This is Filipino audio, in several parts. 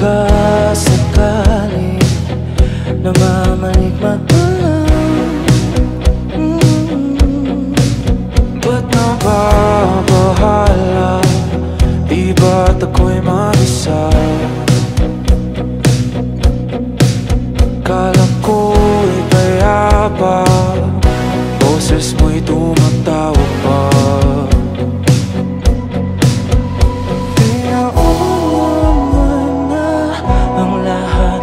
pagkasakali namamalikmata lang. Ba't nababahala? Di ba't ako'y mag-isa? Kala ko'y payapa, boses mo'y tumatawag pa. Tinauman na ang lahat,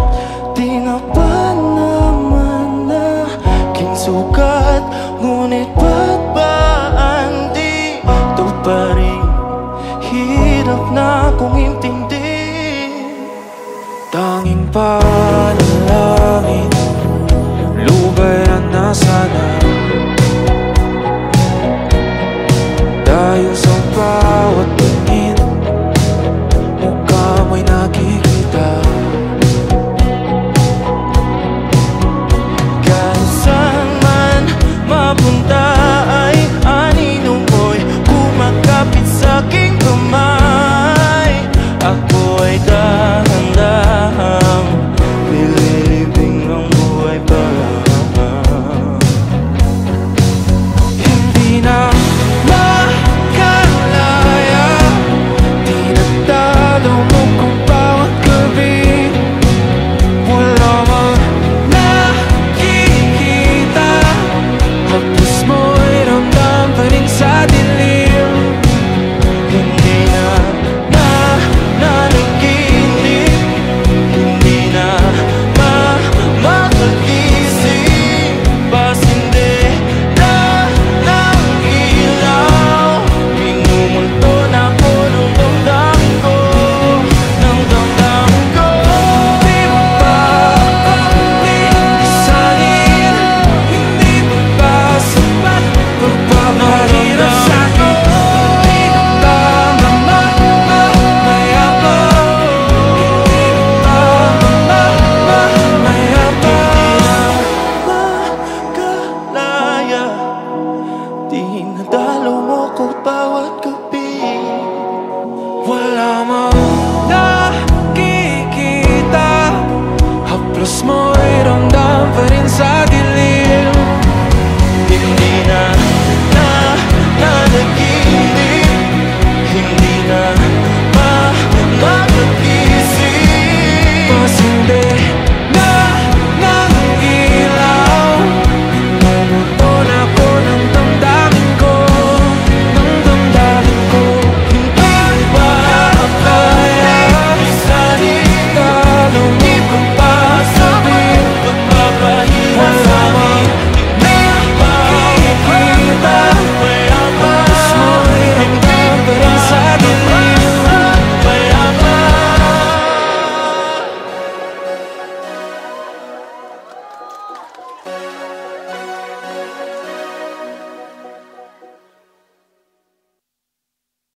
di na ba naman na kinsukat? Ngunit ba't ba andito pa rin? Hirap na kong intindi. Tanging panalangin, lubayan na sana. Dahil sa bawat tingin, mukha mo'y nakikita. Kahit saan man mapunta ay anino mo'y kumakapit sa'king kamay. Ako ay dahan-dahang nililibing ng buhay pa. Hindi na makalaya, tinatalo mo kung bawat gabi. Wala mang nakikita, hapos mo'y ramdam pa rin sa dilim. Hindi na nanaginip, hindi na makagising. Pasindi na ng ilaw, minumulto na ko ng damdamin ko, ng damdamin ko. Di mo ba isalin? Hindi mo ba sapat pagpaparamdam ko? Di mo ba mamayabang? Hindi mo ba mamayabang? Makalaya, dinadalo mo ko bawat gabi. Wala mang